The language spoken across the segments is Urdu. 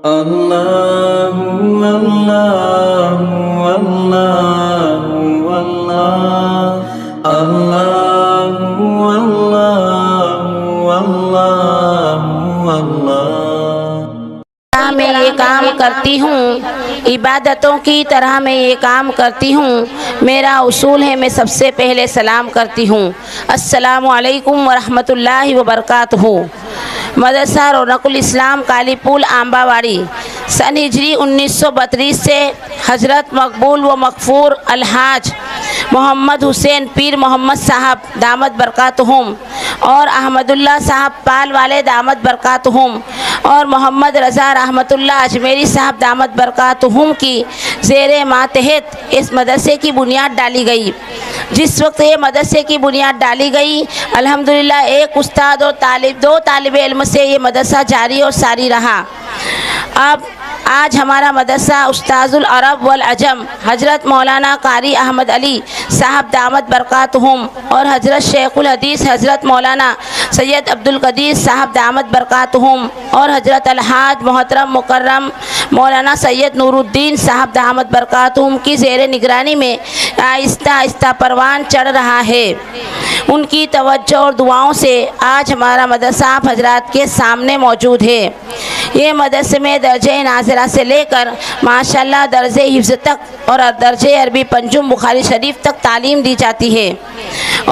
اللہ اللہ اللہ اللہ اللہ اللہ اللہ میں یہ کام کرتی ہوں، عبادتوں کی طرح میں یہ کام کرتی ہوں۔ میرا اصول ہے میں سب سے پہلے سلام کرتی ہوں، السلام علیکم ورحمۃ اللہ وبرکاتہ۔ مدرسہ رونق الاسلام کالی پول آمباواڑی، سن ہجری 1932 سے حضرت مقبول و مغفور الحاج محمد حسین پیر محمد صاحب دامت برکاتہم اور احمد اللہ صاحب پال والے دامت برکاتہم اور محمد رضا رحمت اللہ اجمیری صاحب دامت برکاتہم کی زیر ماتحت اس مدرسے کی بنیاد ڈالی گئی۔ جس وقت یہ مدرسے کی بنیاد ڈالی گئی، الحمدللہ ایک استاد اور دو طالب علم سے یہ مدرسہ جاری اور ساری رہا۔ آج ہمارا مدرسہ استاذ العرب والعجم حضرت مولانا قاری احمد علی صاحب دامت برکاتہم اور حضرت شیخ الحدیث حضرت مولانا سید عبدالقدیر صاحب دامت برکاتہم اور حضرت الحاج محترم مکرم مولانا سید نور الدین صاحب دامت برکاتہم کی زیر نگرانی میں آہستہ آہستہ پروان چڑھ رہا ہے۔ ان کی توجہ اور دعاؤں سے آج ہمارا مدرسہ آپ حضرات کے سامنے موجود ہے۔ یہ مدرسے میں درجہ ناظرہ سے لے کر ماشاءاللہ درجہ حفظ تک اور درجہ عربی پنجم بخاری شریف تک تعلیم دی جاتی ہے۔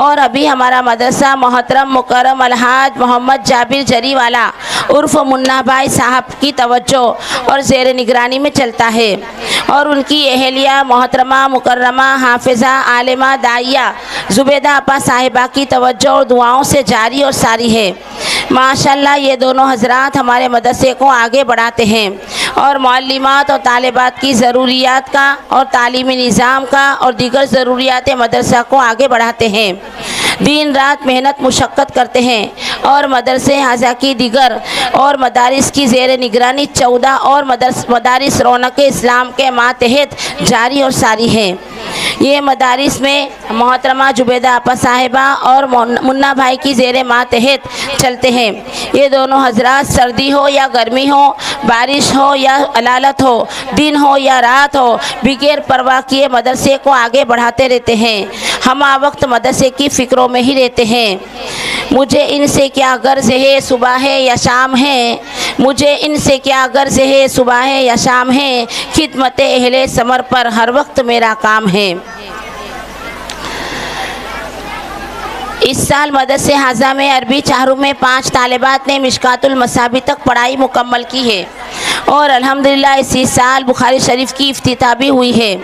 اور ابھی ہمارا مدرسہ محترم مکرم الحاج محمد جابر جری والا عرف منا بھائی صاحب کی توجہ اور زیر نگرانی میں چلتا ہے، اور ان کی اہلیہ محترمہ مکرمہ حافظہ عالمہ داعیہ زبیدہ آپا صاحبہ کی توجہ اور دعاؤں سے جاری اور ساری ہے۔ ماشاءاللہ یہ دونوں حضرات ہمارے مدرسے کو آگے بڑھاتے ہیں اور معلمات اور طالبات کی ضروریات کا اور تعلیمی نظام کا اور دیگر ضروریات مدرسہ کو آگے بڑھاتے ہیں، دن رات محنت مشقت کرتے ہیں، اور مدرسے حاضہ کی دیگر اور مدارس کی زیر نگرانی 14 اور مدارس رونق اسلام کے ماتحت جاری اور ساری ہیں۔ یہ مدارس میں محترمہ زبیدہ آپا صاحبہ اور منا بھائی کی زیر ماتحت چلتے ہیں۔ یہ دونوں حضرات سردی ہو یا گرمی ہو، بارش ہو یا علالت ہو، دن ہو یا رات ہو، بغیر پرواہ کیے مدرسے کو آگے بڑھاتے رہتے ہیں۔ ہم وقت مدرسے کی فکروں میں ہی رہتے ہیں۔ مجھے ان سے کیا غرض ہے صبح ہے یا شام ہے، مجھے ان سے کیا غرض ہے صبح ہے یا شام ہے، خدمت اہل ثمر پر ہر وقت میرا کام ہے۔ اس سال مدرسے حاضہ میں عربی چہاروں میں 5 طالبات نے مشکات المصابیح تک پڑھائی مکمل کی ہے، اور الحمدللہ اسی سال بخاری شریف کی افتتاح بھی ہوئی ہے،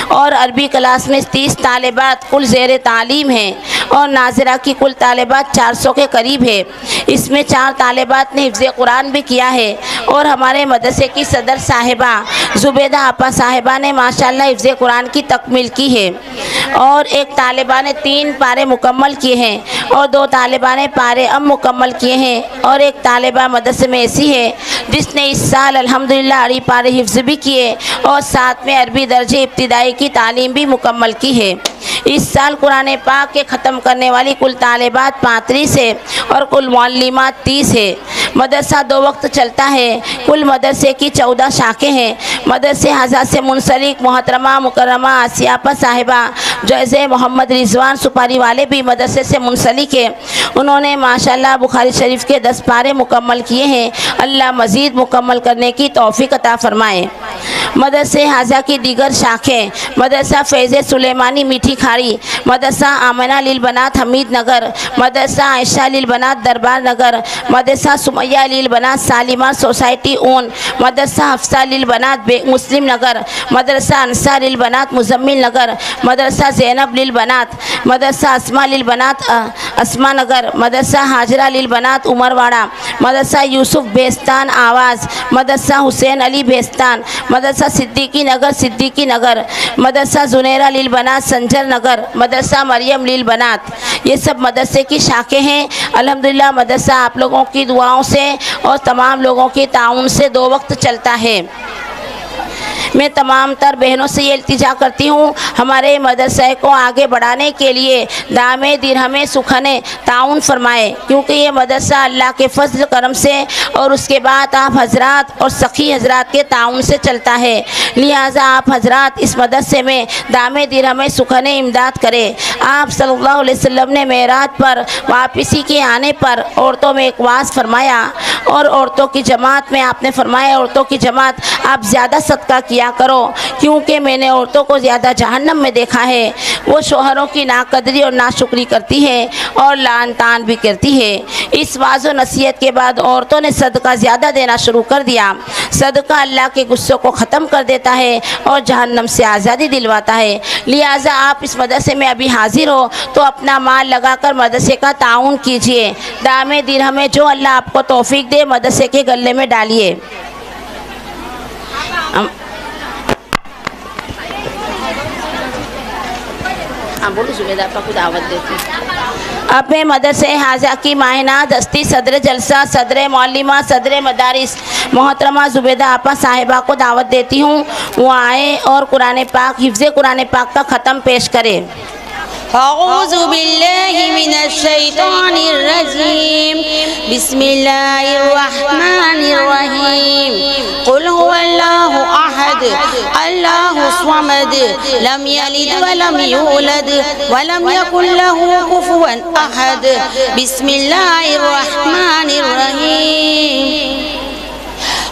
اور عربی کلاس میں 30 طالبات کل زیر تعلیم ہیں، اور ناظرہ کی کل طالبات 400 کے قریب ہے۔ اس میں 4 طالبات نے حفظ قرآن بھی کیا ہے، اور ہمارے مدرسے کی صدر صاحبہ زبیدہ آپا صاحبہ نے ماشاءاللہ حفظ قرآن کی تکمیل کی ہے، اور ایک طالبہ نے 3 پارے مکمل کیے ہیں، اور 2 طالبہ نے پارے مکمل کیے ہیں، اور ایک طالبہ مدرسے میں ایسی ہے جس نے اس سال الحمدللہ عربی پارے حفظ بھی کیے اور ساتھ میں عربی درجہ ابتدائی کی تعلیم بھی مکمل کی ہے۔ اس سال قرآن پاک کے ختم کرنے والی کل طالبات 35 ہے، اور کل معلمات 30 ہے۔ مدرسہ 2 وقت چلتا ہے۔ کل مدرسے کی 14 شاخیں ہیں۔ مدرسے حاضہ سے منسلک محترمہ مکرمہ آسیہ آپا صاحبہ جیسے محمد رضوان سپاری والے بھی مدرسے سے منسلک ہیں۔ انہوں نے ماشاءاللہ بخاری شریف کے 10 پارے مکمل کیے ہیں۔ اللہ مزید مکمل کرنے کی توفیق عطا فرمائے۔ مدرسے حاضہ کی دیگر شاخیں: مدرسہ فیض سلیمانی میٹھی کھاڑی، مدرسہ آمنہ للبنات حمید نگر، مدرسہ عائشہ للبنات دربار نگر، مدرسہ سمیہ للبنات سالمہ سوسائٹی اون، مدرسہ حفصہ للبنات مسلم نگر، مدرسہ انصار للبنات مزمل نگر، مدرسہ زینب للبنات، مدرسہ اسماء للبنات اسماء نگر، مدرسہ ہاجرہ للبنات عمرواڑہ، مدرسہ یوسف بیستان آواز، مدرسہ حسین علی بیستان، مدرسہ صدیقی نگر، مدرسہ زنیرہ للبنات سنجر نگر، مدرسہ مریم للبنات۔ یہ سب مدرسے کی شاخیں ہیں۔ الحمدللہ مدرسہ آپ لوگوں کی دعاؤں سے اور تمام لوگوں کی تعاون سے 2 وقت چلتا ہے۔ میں تمام تر بہنوں سے یہ التجا کرتی ہوں ہمارے مدرسے کو آگے بڑھانے کے لیے دامے درہمے سکھنے تعاون فرمائے، کیونکہ یہ مدرسہ اللہ کے فضل کرم سے اور اس کے بعد آپ حضرات اور سخی حضرات کے تعاون سے چلتا ہے، لہٰذا آپ حضرات اس مدرسے میں دامے درہمے سکھنے امداد کرے۔ آپ صلی اللہ علیہ وسلم نے معراج پر واپسی کے آنے پر عورتوں میں ایک واعظ فرمایا اور عورتوں کی جماعت میں آپ نے فرمایا عورتوں کی جماعت آپ زیادہ صدقہ کیا کرو، کیونکہ میں نے عورتوں کو زیادہ جہنم میں دیکھا ہے، وہ شوہروں کی ناقدری اور ناشکری کرتی ہے اور لعن طعن بھی کرتی ہے۔ اس واعظ و نصیحت کے بعد عورتوں نے صدقہ زیادہ دینا شروع کر دیا۔ صدقہ اللہ کے غصے کو ختم کر دیتا ہے اور جہنم سے آزادی دلواتا ہے، لہٰذا آپ اس مدرسے میں ابھی حاضر ہو تو اپنا مال لگا کر مدرسے کا تعاون کیجیے، دامے درہمے جو اللہ آپ کو توفیق دے مدرسے کے گلے میں ڈالیے۔ بولو زبیدہ آپ کو دعوت دیتی اپنے مدرسے حاضرہ کی ماہانہ دستی صدر جلسہ، صدر معلمہ، صدر مدارس محترمہ زبیدہ آپا صاحبہ کو دعوت دیتی ہوں وہ آئے اور قرآن پاک حفظ قرآن پاک کا ختم پیش کرے۔ اعوذ باللہ من الشیطان الرجیم، بسم اللہ الرحمن الرحیم، قل هو اللہ احد اللہ الصمد لم یلد ولم یولد ولم یکن له کفوا احد، بسم اللہ الرحمن الرحیم،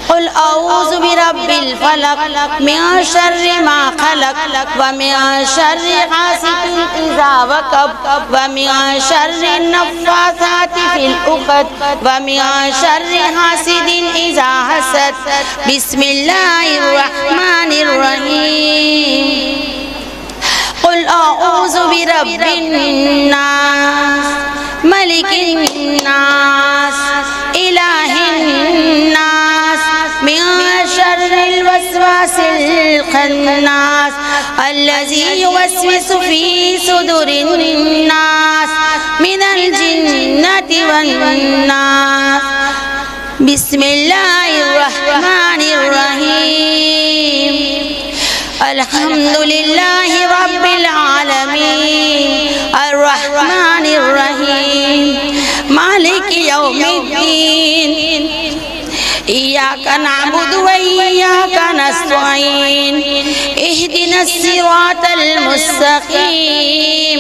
قل اعوذ برب الفلق من شر ما خلق ومن شر غاسق اذا وقب ومن شر النفاثات في العقد ومن شر حاسد اذا حسد، بسم اللہ الرحمن الرحیم، قل اعوذ برب الناس ملک الناس الہ الناس من شر الوسواس الخناس الذي يوسوس في صدور الناس من الجنة والناس، بسم اللہ الرحمن الرحیم، الحمد للہ رب العالمین الرحمن الرحیم مالک یوم الدین، ایاک نعبد و ایاک نستعین، اہدنا الصراط المستقیم،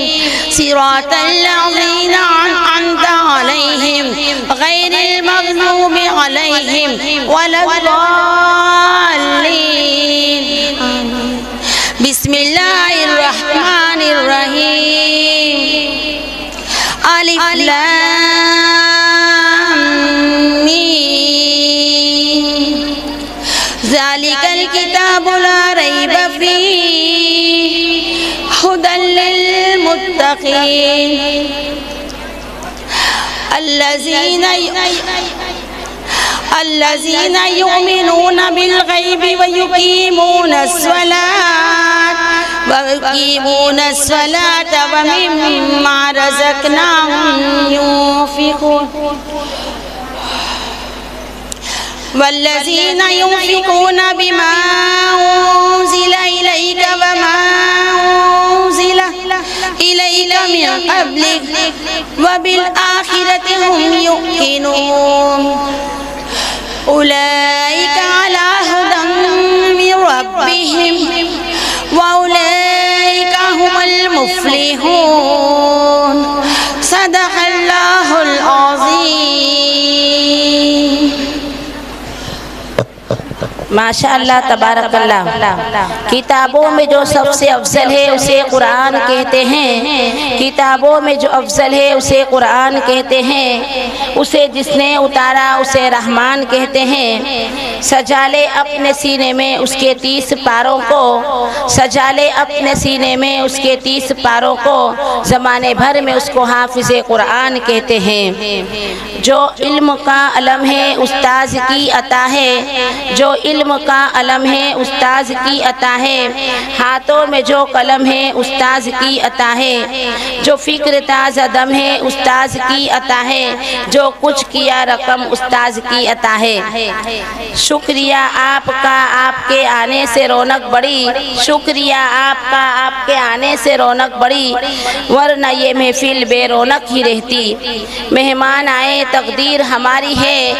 صراط الذین انعمت علیہم غیر المغضوب علیہم ولا الضالین، بسم اللہ الرحمن الرحیم، الف لام میم، ذالک الکتاب لا ریب فیہ ھدی للمتقین، الذین یؤمنون بالغیب ویقیمون الصلاة ومما رزقناهم ينفقون، والذین ينفقون بما أنزل إلیک وما أنزل إلیک من قبلک وبالآخرة هم یوقنون، اولئک علی ھدی من ربہم واولئک هم المفلحون، صدق اللہ العظیم۔ ماشاءاللہ تبارک اللہ۔ کتابوں میں جو سب سے افضل ہے اسے قرآن کہتے ہیں، کتابوں میں جو افضل ہے اسے قرآن کہتے ہیں، اسے جس نے اتارا اسے رحمان کہتے ہیں، سجا لے اپنے سینے میں اس کے 30 پاروں کو، سجا لے اپنے سینے میں اس کے 30 پاروں کو، زمانے بھر میں اس کو حافظ قرآن کہتے ہیں۔ جو علم کا علم ہے استاذ کی عطا ہے، جو علم علم کا علم ہے استاذ کی عطا ہے، ہاتھوں میں جو قلم ہے استاذ کی عطا ہے، جو فکر تازہ دم ہے استاذ کی عطا ہے، جو کچھ کیا رقم استاذ کی عطا ہے۔ شکریہ آپ کا، آپ کے آنے سے رونق بڑی، شکریہ آپ کا، آپ کے آنے سے رونق بڑی، ورنہ یہ محفل بے رونق ہی رہتی۔ مہمان آئے تقدیر ہماری ہے،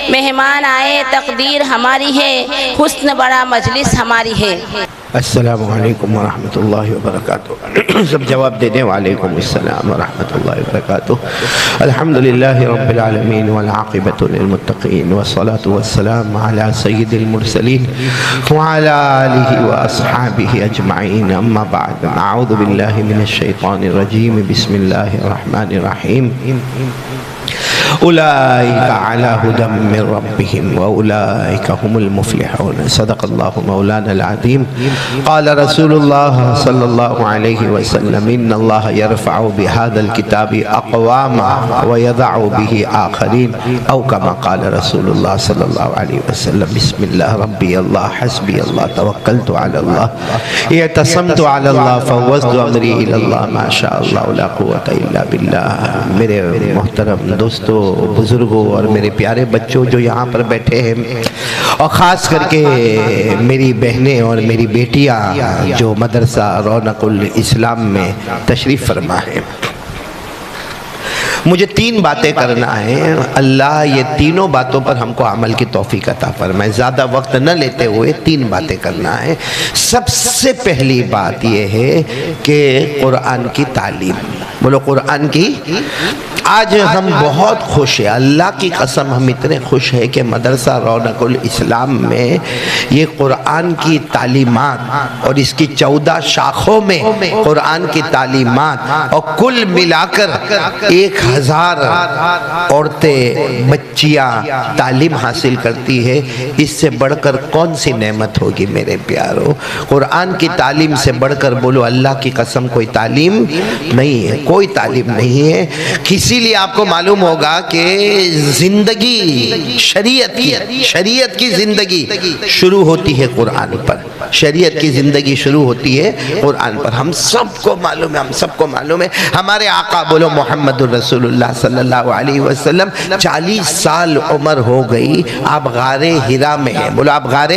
مہمان آئے تقدیر ہماری ہے، حسن بڑا مجلس ہماری ہے۔ السلام علیکم ورحمۃ اللہ وبرکاتہ۔ سب جواب دے دیں، وعلیکم السلام ورحمۃ اللہ وبرکاتہ۔ الحمدللہ رب العالمین والعاقبۃ للمتقین والصلاة والسلام علی سید المرسلین وعلی آلہ واصحابہ اجمعین، اما بعد، اعوذ باللہ من الشیطان الرجیم، بسم اللہ الرحمن الرحیم۔ اولئک علی ھدی من ربہم واولئک ھم المفلحون۔ صدق اللہ مولانا العظیم۔ قال رسول اللہ صلی اللہ علیہ وسلم، ان اللہ یرفع بہذا الکتاب اقواما ویضع بہ آخرین، او کما قال رسول اللہ صلی اللہ علیہ وسلم۔ بسم اللہ ربی اللہ حسبی اللہ توکلت علی اللہ اعتصمت علی اللہ فوضت امری الی اللہ ما شاء اللہ لا قوة الا باللہ۔ میرے محترم دوستو، بزرگوں اور میرے پیارے بچوں جو یہاں پر بیٹھے ہیں، اور خاص کر کے میری بہنیں اور میری بیٹیاں جو مدرسہ رونق الاسلام میں تشریف فرما ہے، مجھے تین باتیں کرنا ہے۔ اللہ یہ تینوں باتوں پر ہم کو عمل کی توفیق عطا فرمائے۔ زیادہ وقت نہ لیتے ہوئے تین باتیں کرنا ہے۔ سب سے پہلی بات یہ ہے کہ قرآن کی تعلیم، بولو قرآن کی۔ آج ہم بہت خوش ہیں، اللہ کی قسم ہم اتنے خوش ہیں کہ مدرسہ رونق الاسلام میں یہ قرآن کی تعلیمات اور اس کی 14 شاخوں میں قرآن کی تعلیمات، اور کل ملا کر 1000 عورتیں بچیاں تعلیم حاصل کرتی ہے۔ اس سے بڑھ کر کون سی نعمت ہوگی میرے پیاروں؟ قرآن کی تعلیم سے بڑھ کر بولو اللہ کی قسم کوئی تعلیم نہیں ہے، کوئی تعلیم نہیں ہے۔ اسی لیے آپ کو معلوم ہوگا کہ زندگی شریعت کی زندگی شروع ہوتی ہے قرآن پر، شریعت کی زندگی شروع ہوتی ہے قرآن پر۔ ہم سب کو معلوم ہے، ہمارے آقا بولو محمد الرسول اللہ صلی اللہ علیہ وسلم 40 سال عمر ہو گئی، آپ غار ہرا میں ہیں، بولو آپ غار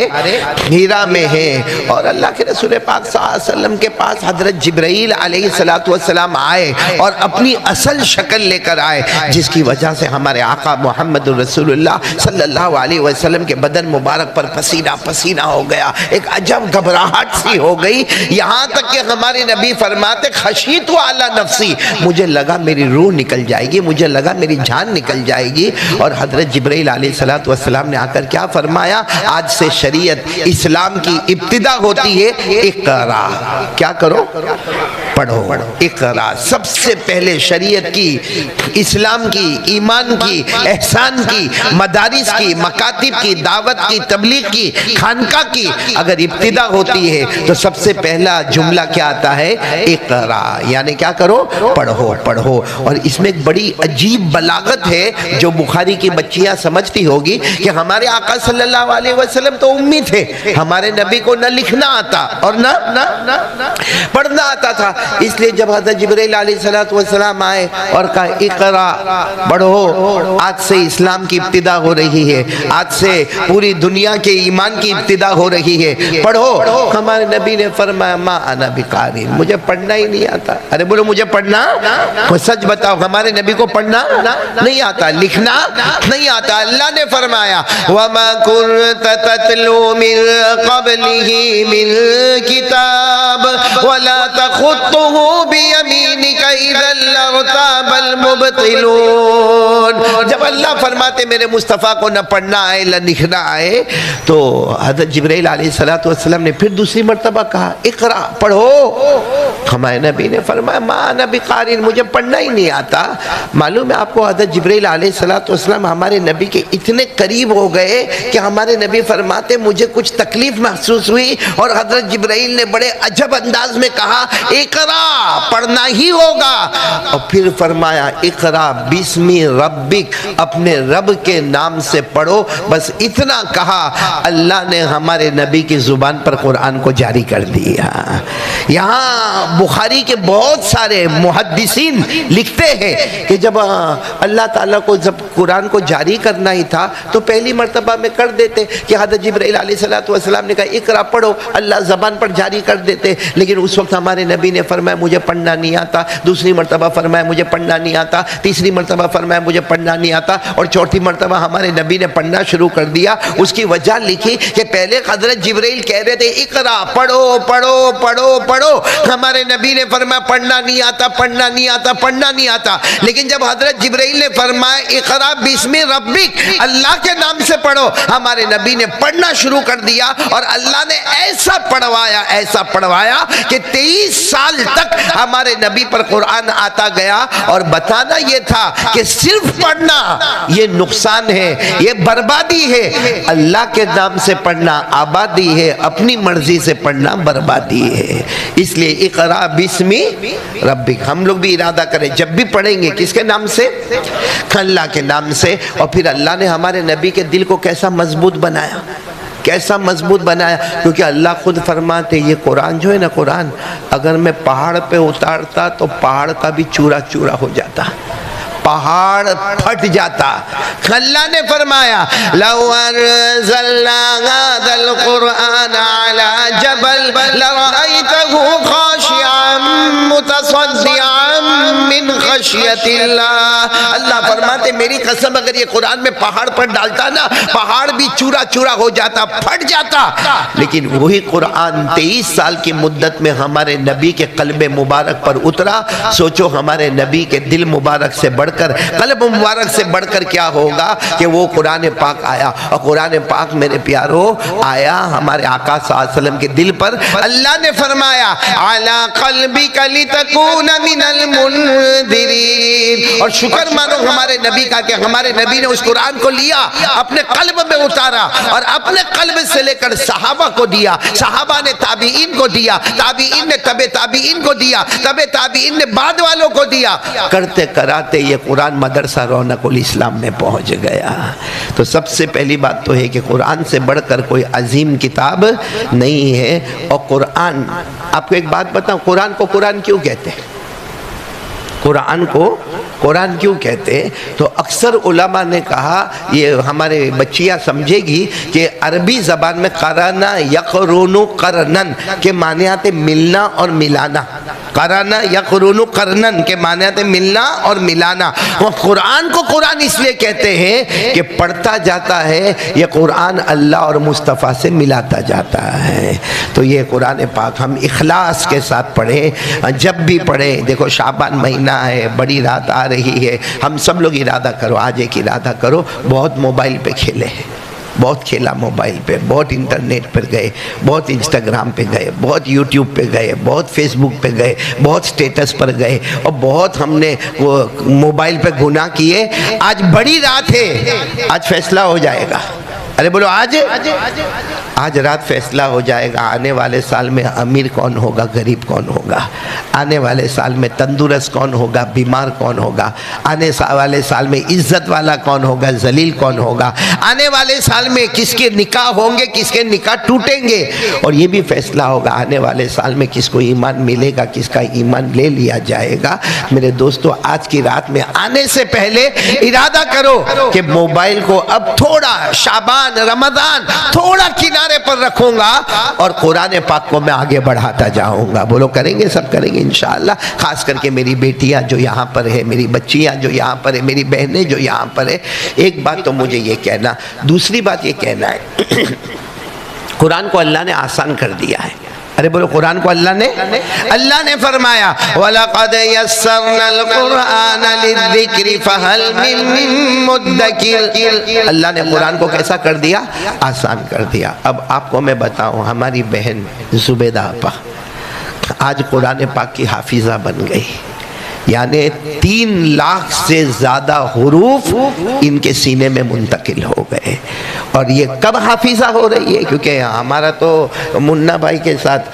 ہرا میں ہیں، اور اللہ کے رسول پاک صلی اللہ علیہ وسلم کے پاس حضرت جبرائیل علیہ السلام آئے اور اپنی اصل شکل لے کر آئے، جس کی وجہ سے ہمارے آقا محمد الرسول اللہ صلی اللہ علیہ وسلم کے بدن مبارک پر پسینہ پسینہ ہو گیا، ایک عجب گھبراہٹ سی ہو گئی، یہاں تک کہ ہمارے نبی فرماتے خشیت علی نفسی، مجھے لگا میری روح نکل جائے گی، مجھے لگا میری جان نکل جائے گی۔ اور حضرت جبرائیل علیہ السلام نے آ کر کیا فرمایا؟ آج سے شریعت اسلام کی ابتدا ہوتی ہے، اقرا، کیا کرو؟ پڑھو، اقرا۔ سب سے پہلے شریعت کی، اسلام کی، ایمان کی، احسان کی، مدارس کی، مکاتب کی، دعوت کی، تبلیغ کی، خانقاہ کی اگر ابتدا ہوتی ہے تو سب سے پہلا جملہ کیا آتا ہے؟ اقرا، یعنی کیا کرو؟ پڑھو۔ اور اس میں ایک بڑی عجیب بلاغت ہے جو بخاری کی بچیاں سمجھتی ہوگی کہ ہمارے آقا صلی اللہ علیہ وسلم تو امی تھے، ہمارے نبی کو نہ لکھنا آتا اور نہ پڑھنا آتا تھا، اس لیے جب حضرت جبرائیل علیہ السلام آئے اور کہا اقرا، پڑھو، آج سے اسلام کی ابتدا ہو رہی ہے، آج سے پوری دنیا کے ایمان کی ابتدا ہو رہی ہے، پڑھو، ہمارے نبی نے فرمایا ما انا بقاری، مجھے پڑھنا ہی نہیں آتا۔ ارے بولو مجھے پڑھنا، کوئی سچ بتاؤ، ہمارے نبی کو پڑھنا نہیں آتا، لکھنا نہیں آتا۔ اللہ نے فرمایا وَمَا كُنْتَ تَتْلُو مِن قَبْلِهِ مِن كِتَابٍ وَلَا تَخُطُّهُ بِيَمِينِكَ إِذًا لَارْتَابَ الْمُبْطِلُونَ۔ جب اللہ فرماتے میرے مصطفیٰ کو نہ پڑھنا آئے نہ لکھنا آئے، تو حضرت جبرائیل علیہ السلام نے پھر دوسری مرتبہ کہا اقرا، پڑھو۔ ہمارے نبی نے فرمایا ما انا بقاری، مجھے پڑھنا ہی نہیں آتا۔ معلوم ہے آپ کو حضرت جبرائیل علیہ السلام ہمارے نبی کے اتنے قریب ہو گئے کہ ہمارے نبی فرماتے مجھے کچھ تکلیف محسوس ہوئی، اور حضرت جبرائیل نے بڑے عجب انداز میں کہا اقرا، پڑھنا ہی ہوگا، اور پھر فرمایا فرمایا اقرا بسمی ربک، اپنے رب کے نام سے پڑھو، بس اتنا کہا، اللہ نے ہمارے نبی کی زبان پر قرآن کو جاری کر دیا۔ یہاں بخاری کے بہت سارے محدثین لکھتے ہیں کہ جب اللہ تعالیٰ کو جب قرآن کو جاری کرنا ہی تھا تو پہلی مرتبہ میں کر دیتے کہ حضرت جبرائیل علیہ السلام نے کہا اقرا پڑھو، اللہ زبان پر جاری کر دیتے، لیکن اس وقت ہمارے نبی نے فرمایا مجھے پڑھنا نہیں آتا، دوسری مرتبہ فرمایا مجھے پڑھنا نہیں آتا، تیسری مرتبہ فرمایا مجھے پڑھنا نہیں آتا، اور چوتھی مرتبہ ہمارے نبی نے پڑھنا شروع کر دیا۔ اس کی وجہ لکھی کہ پہلے حضرت جبرائیل کہہ رہے تھے اقرا پڑھو پڑھو پڑھو پڑھو، ہمارے نبی نے فرمایا پڑھنا نہیں آتا، پڑھنا نہیں آتا، پڑھنا نہیں آتا، لیکن جب حضرت جبرائیل نے فرمایا اقرا بسم ربک، اللہ کے نام سے پڑھو، ہمارے نبی نے پڑھنا شروع کر دیا، اور اللہ نے ایسا پڑھوایا کہ 23 سال تک ہمارے نبی پر قرآن آتا گیا۔ اور بتانا یہ تھا کہ صرف پڑھنا یہ نقصان ہے، یہ بربادی ہے، اللہ کے نام سے پڑھنا آبادی ہے، اپنی مرضی سے پڑھنا بربادی ہے۔ اس لیے اقرا بسمی ربک، ہم لوگ بھی ارادہ کریں جب بھی پڑھیں گے کس کے نام سے؟ اللہ کے نام سے۔ اور پھر اللہ نے ہمارے نبی کے دل کو کیسا مضبوط بنایا، کیسا مضبوط بنایا، کیونکہ اللہ خود فرماتے یہ قرآن جو ہے نا، قرآن اگر میں پہاڑ پہ اتارتا تو پہاڑ کا بھی چورا چورا ہو جاتا، پہاڑ پھٹ جاتا۔ اللہ نے فرمایا لو انزلنا هذا القرآن على جبل لرأيته خاشعا متصدعا من خشیت اللہ۔ اللہ فرماتے میری قسم اگر یہ قرآن میں پہاڑ پر ڈالتا نا، پہاڑ بھی چورا چورا ہو جاتا، پھٹ جاتا۔ لیکن وہی قرآن 23 سال کی مدت میں ہمارے نبی کے قلب مبارک پر اترا۔ سوچو ہمارے نبی کے دل مبارک سے بڑھ کر، قلب مبارک سے بڑھ کر کیا ہوگا کہ وہ قرآن پاک آیا، اور قرآن پاک میرے پیارو آیا ہمارے آقا صلی اللہ علیہ وسلم کے دل پر۔ اللہ نے فرمایا علی قلبک لتکون من المنذرین، اور شکر مانو ہمارے نبی کا کہ ہمارے نبی نے اس قرآن کو لیا، اپنے قلب میں اتارا، اور اپنے قلب سے لے کر صحابہ کو دیا، صحابہ نے تابعین کو دیا، تابعین نے تبع تابعین کو دیا، تبع تابعین نے بعد والوں کو دیا، کرتے کراتے یہ قرآن مدرسہ رونق الاسلام میں پہنچ گیا۔ تو سب سے پہلی بات تو ہے کہ قرآن سے بڑھ کر کوئی عظیم کتاب نہیں ہے۔ اور قرآن، آپ کو ایک بات بتاؤں، قرآن کو قرآن کیوں کہتے ہیں؟ قرآن کو قرآن کیوں کہتے ہیں؟ تو اکثر علماء نے کہا، یہ ہمارے بچیاں سمجھے گی کہ عربی زبان میں قرنا یقرون قرنن کے معنی آتے ملنا اور ملانا، قرنا یقرون قرنن کے معنی آتے ملنا اور ملانا۔ وہ قرآن کو قرآن اس لیے کہتے ہیں کہ پڑھتا جاتا ہے، یہ قرآن اللہ اور مصطفیٰ سے ملاتا جاتا ہے۔ تو یہ قرآن پاک ہم اخلاص کے ساتھ پڑھیں، جب بھی پڑھیں۔ دیکھو شعبان مہینہ ہے، بڑی رات آ رہی ہے، ہم سب لوگ ارادہ کرو، آج ایک ارادہ کرو، بہت موبائل پہ کھیلے ہیں، بہت کھیلا موبائل پہ، بہت انٹرنیٹ پر گئے، بہت انسٹاگرام پہ گئے، بہت یوٹیوب پہ گئے، بہت فیس بک پہ گئے، بہت سٹیٹس پر گئے، اور بہت ہم نے وہ موبائل پہ گناہ کیے۔ آج بڑی رات ہے، آج فیصلہ ہو جائے گا۔ ارے بولو آج رات فیصلہ ہو جائے گا، آنے والے سال میں امیر کون ہوگا، غریب کون ہوگا، آنے والے سال میں تندرست کون ہوگا، بیمار کون ہوگا، آنے والے سال میں عزت والا کون ہوگا، ذلیل کون ہوگا، آنے والے سال میں کس کے نکاح ہوں گے، کس کے نکاح ٹوٹیں گے، اور یہ بھی فیصلہ ہوگا آنے والے سال میں کس کو ایمان ملے گا، کس کا ایمان لے لیا جائے گا۔ میرے دوستو، آج کی رات میں آنے سے پہلے ارادہ کرو کہ موبائل کو اب تھوڑا شعبان رمضان تھوڑا کنارے پر رکھوں گا، اور قرآن پاک کو میں آگے بڑھاتا جاؤں گا۔ بولو کریں گے، سب کریں گے انشاءاللہ۔ خاص کر کے میری بیٹیاں جو یہاں پر ہے، میری بچیاں جو یہاں پر ہے، میری بہنیں جو یہاں پر ہے، ایک بات تو مجھے یہ کہنا، دوسری بات یہ کہنا ہے قرآن کو اللہ نے آسان کر دیا ہے۔ ارے بولو قرآن کو اللہ نے فرمایا وَلَقَدْ يَسَّرْنَا الْقُرْآنَ لِلذِّكْرِ فَهَلْ مِن مُدَّكِرٍ۔ اللہ نے قرآن کو کیسا کر دیا؟ آسان کر دیا۔ اب آپ کو میں بتاؤں، ہماری بہن زبیدہ آپا آج قرآن پاک کی حافظہ بن گئی، یعنی 3 لاکھ سے زیادہ حروف ان کے سینے میں منتقل ہو گئے. اور یہ کب حافظہ ہو رہی ہے؟ کیونکہ ہمارا تو منا بھائی کے ساتھ،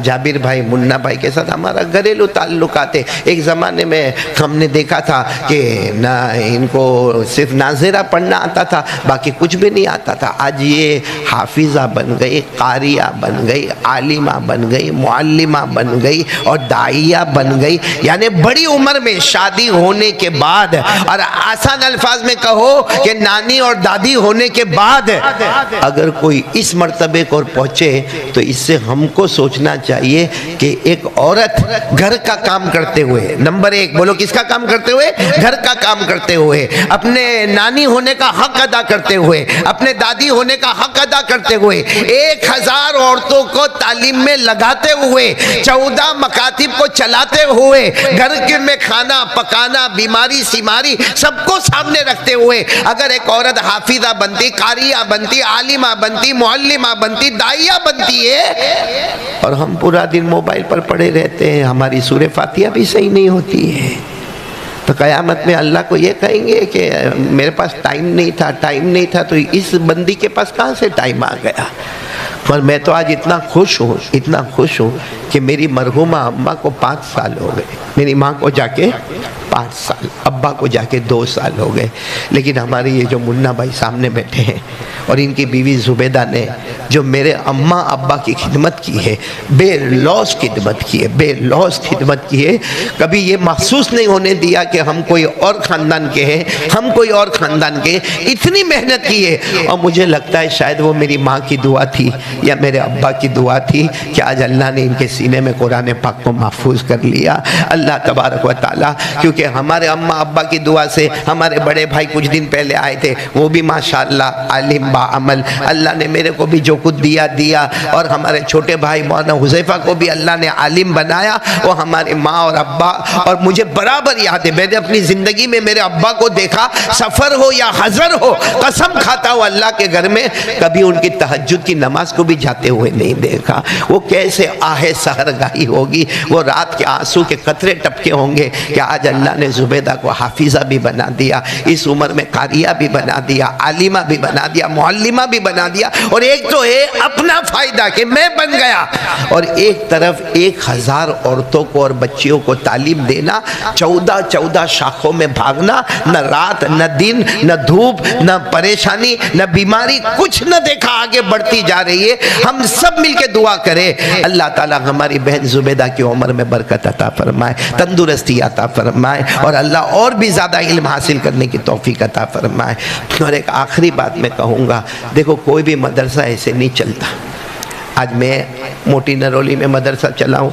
جابر بھائی منا بھائی کے ساتھ ہمارا گھریلو تعلقات ہے. ایک زمانے میں ہم نے دیکھا تھا کہ نہ ان کو صرف ناظرہ پڑھنا آتا تھا، باقی کچھ بھی نہیں آتا تھا. آج یہ حافظہ بن گئی، قاریہ بن گئی، عالمہ بن گئی، معلمہ بن گئی اور داعیہ بن گئی. یعنی بڑی عمر میں شادی ہونے کے بعد، اور آسان الفاظ میں کہو کہ نانی اور دادی ہونے کے بعد اگر کوئی اس مرتبے کو پہنچے تو اس سے ہم کو سوچنا چاہیے کہ ایک عورت گھر کا کام کرتے ہوئے، نمبر 1 بولو کس کا کام کرتے ہوئے؟ گھر کا کام کرتے ہوئے، اپنے نانی ہونے کا حق ادا کرتے ہوئے، اپنے دادی ہونے کا حق ادا کرتے ہوئے، 1000 عورتوں کو تعلیم میں لگاتے ہوئے، 14 مکاتب کو چلاتے ہوئے، گھر میں کھانا پکانا، بیماری سیماری سب کو سامنے رکھتے ہوئے اگر ایک عورت حافظہ بنتی، قاریہ بنتی، عالمہ بنتی، معلمہ بنتی، داعیہ بنتی ہے، اور ہم پورا دن موبائل پر پڑے رہتے ہیں، ہماری سورہ فاتحہ بھی صحیح نہیں ہوتی ہے، تو قیامت میں اللہ کو یہ کہیں گے کہ میرے پاس ٹائم نہیں تھا تو اس بندی کے پاس کہاں سے ٹائم آ گیا. اور میں تو آج اتنا خوش ہوں کہ میری مرحومہ اماں کو 5 سال ہو گئے، میری ماں کو جا کے 5 سال، ابا کو جا کے 2 سال ہو گئے. لیکن ہمارے یہ جو منا بھائی سامنے بیٹھے ہیں اور ان کی بیوی زبیدہ نے جو میرے اماں ابا کی خدمت کی ہے، بے لوث خدمت کی ہے، کبھی یہ محسوس نہیں ہونے دیا کہ ہم کوئی اور خاندان کے ہیں، اتنی محنت کی ہے. اور مجھے لگتا ہے شاید وہ میری ماں کی دعا تھی یا میرے ابا کی دعا تھی کہ آج اللہ نے ان کے سینے میں قرآن پاک کو محفوظ کر لیا. اللہ تبارک و تعالیٰ، کیونکہ ہمارے اماں ابا کی دعا سے ہمارے بڑے بھائی کچھ دن پہلے آئے تھے، وہ بھی ماشاءاللہ عالم با عمل، اللہ نے میرے کو بھی جو کچھ دیا، اور ہمارے چھوٹے بھائی مولانا حذیفہ کو بھی اللہ نے عالم بنایا. وہ ہمارے ماں اور ابا، اور مجھے برابر یاد ہے، میں نے اپنی زندگی میں میرے ابا کو دیکھا، سفر ہو یا حضر ہو، قسم کھاتا ہوں اللہ کے گھر میں کبھی ان کی تہجد کی نماز کو بھی جاتے ہوئے نہیں دیکھا. وہ کیسے آہ سحرگاہی ہوگی، وہ رات کے آنسو کے قطرے ٹپکے ہوں گے کہ آج اللہ نے زبیدہ کو حافظہ بھی بنا دیا، اس عمر میں قاریہ بھی بنا دیا، عالمہ بھی بنا دیا، معلمہ بھی بنا دیا. اور ایک تو ہے اپنا فائدہ کہ میں بن گیا، اور ایک طرف 1000 عورتوں کو اور بچیوں کو تعلیم دینا، 14 شاخوں میں بھاگنا، نہ رات نہ دن، نہ دھوپ نہ پریشانی نہ بیماری، کچھ نہ دیکھا، آگے بڑھتی جا رہی ہے. ہم سب مل کے دعا کریں اللہ تعالیٰ ہماری بہن زبیدہ کی عمر میں برکت عطا فرمائے، تندرستی عطا فرمائے، اور اللہ اور بھی زیادہ علم حاصل کرنے کی توفیق عطا فرمائے. اور ایک آخری بات میں کہوں گا، دیکھو کوئی بھی مدرسہ ایسے نہیں چلتا. آج میں موٹی نرولی میں مدرسہ چلاؤں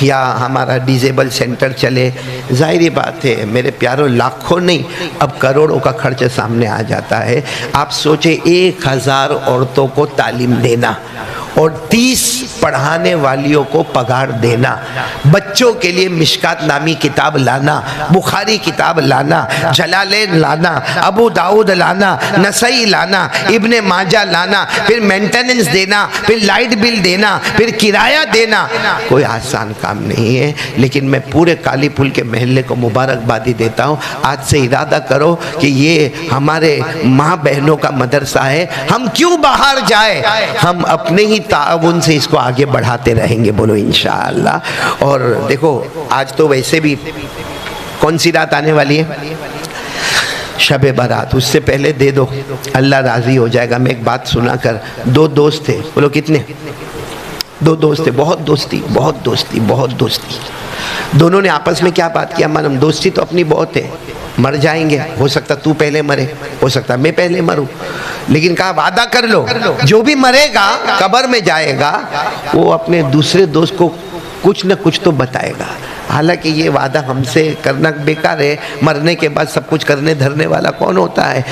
یا ہمارا ڈیزیبل سینٹر چلے، ظاہری بات ہے میرے پیاروں، لاکھوں نہیں اب کروڑوں کا خرچ سامنے آ جاتا ہے. آپ سوچیں 1000 عورتوں کو تعلیم دینا اور 30 پڑھانے والیوں کو پگار دینا، بچوں کے لیے مشکات نامی کتاب لانا، بخاری کتاب لانا، جلالین لانا، ابو داؤد لانا، نسائی لانا، ابن ماجہ لانا، پھر مینٹیننس دینا، پھر لائٹ بل دینا، پھر کرایہ دینا، کوئی آسان کام نہیں ہے. لیکن میں پورے کالی پھول کے محلے کو مبارکبادی دیتا ہوں. آج سے ارادہ کرو کہ یہ ہمارے ماں بہنوں کا مدرسہ ہے، ہم کیوں باہر جائے، ہم اپنے ہی تعاون سے اس کو آگے بڑھاتے رہیں گے، بولو انشاءاللہ. اور دیکھو آج تو ویسے بھی کون سی رات آنے والی ہے؟ شب برات. اس سے پہلے دے دو، اللہ راضی ہو جائے گا. میں ایک بات سنا کر، 2 دوست تھے، بولو کتنے؟ 2 دوست تھے، بہت دوستی. دونوں نے آپس میں کیا بات کیا؟ معلوم دوستی تو اپنی بہت ہے، مر جائیں گے، ہو سکتا تو پہلے مرے، ہو سکتا میں پہلے مروں، لیکن کہا وعدہ کر لو جو بھی مرے گا قبر میں جائے گا وہ اپنے دوسرے دوست کو کچھ نہ کچھ تو بتائے گا. حالانکہ یہ وعدہ ہم سے کرنا بیکار ہے، مرنے کے بعد سب کچھ کرنے دھرنے والا کون ہوتا ہے.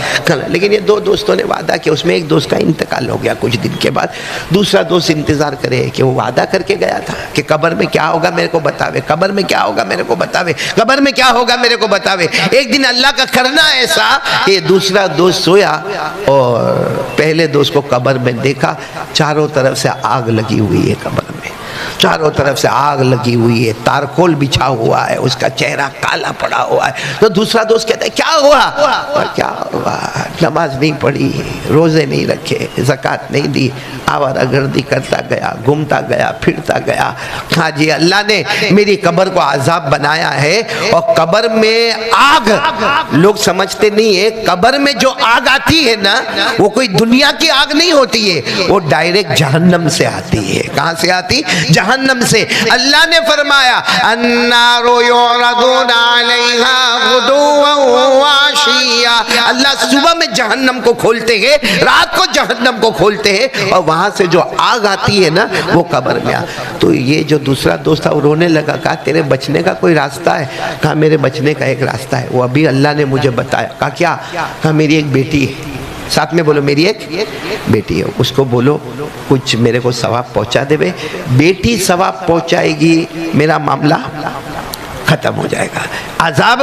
لیکن یہ 2 دوستوں نے وعدہ کیا، اس میں ایک دوست کا انتقال ہو گیا کچھ دن کے بعد. دوسرا دوست انتظار کرے کہ وہ وعدہ کر کے گیا تھا کہ قبر میں کیا ہوگا میرے کو بتاوے، قبر میں کیا ہوگا میرے کو بتاوے، قبر میں کیا ہوگا میرے کو بتاوے. ایک دن اللہ کا کرنا ایسا کہ دوسرا دوست سویا اور پہلے دوست کو قبر میں دیکھا، چاروں طرف سے آگ لگی ہوئی ہے قبر میں. چاروں طرف سے آگ لگی ہوئی ہے، تارکول بچھا ہوا ہے، اس کا چہرہ کالا پڑا ہوا ہے۔ تو دوسرا دوست کہتا ہے کیا ہوا؟ اور کیا ہوا؟ نماز نہیں پڑھی، روزے نہیں رکھے، زکوٰۃ نہیں دی، آوارہ گردی کرتا گیا، گھومتا گیا، پھرتا گیا۔ ہاں جی، اللہ نے میری قبر کو عذاب بنایا ہے، اور قبر میں آگ، لوگ سمجھتے نہیں ہے قبر میں جو آگ آتی ہے نا وہ کوئی دنیا کی آگ نہیں ہوتی ہے، وہ ڈائریکٹ جہنم سے آتی ہے۔ کہاں سے آتی؟ جہنم سے۔ اللہ نے فرمایا النار یعرضون علیہا غدوا وعشیا، اللہ صبح میں جہنم کو کھولتے ہیں، رات کو جہنم کو کھولتے ہیں، اور وہاں سے جو آگ آتی ہے نا وہ قبر میں تو یہ جو دوسرا دوست تھا وہ رونے لگا، کہا تیرے بچنے کا کوئی راستہ ہے؟ کہا میرے بچنے کا ایک راستہ ہے، وہ ابھی اللہ نے مجھے بتایا۔ کہا کیا؟ کہا میری ایک بیٹی ہے، ساتھ میں بولو میری ایک بیٹی ہے، اس کو بولو کچھ میرے کو ثواب پہنچا دے، بیٹی ثواب پہنچائے گی، میرا معاملہ ختم ہو جائے گا، عذاب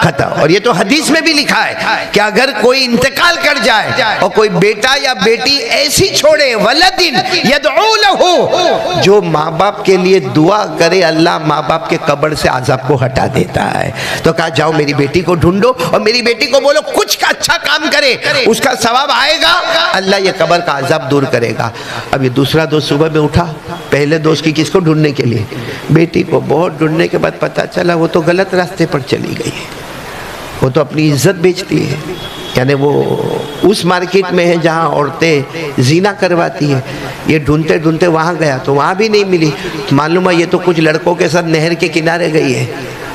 ختم۔ اور یہ تو حدیث میں بھی لکھا ہے کہ اگر کوئی انتقال کر جائے اور کوئی بیٹا یا بیٹی ایسی چھوڑے ولدن یدعو لہو، جو ماں باپ کے لیے دعا کرے، اللہ ماں باپ کے قبر سے عذاب کو ہٹا دیتا ہے۔ تو کہا جاؤ میری بیٹی کو ڈھونڈو اور میری بیٹی کو بولو کچھ کا اچھا کام کرے، اس کا ثواب آئے گا، اللہ یہ قبر کا عذاب دور کرے گا۔ اب یہ دوسرا دوست صبح میں اٹھا، پہلے دوست کی کس کو ڈھونڈنے کے لیے؟ بیٹی کو۔ بہت ڈھونڈنے کے بعد پتہ چلا وہ تو غلط راستے پر چلی گئی ہے، وہ تو اپنی عزت بیچتی ہے، یعنی وہ اس مارکیٹ میں ہے جہاں عورتیں زنا کرواتی ہیں۔ یہ ڈھونڈتے ڈھونڈتے وہاں گیا تو وہاں بھی نہیں ملی، معلوم ہے یہ تو کچھ لڑکوں کے ساتھ نہر کے کنارے گئی ہے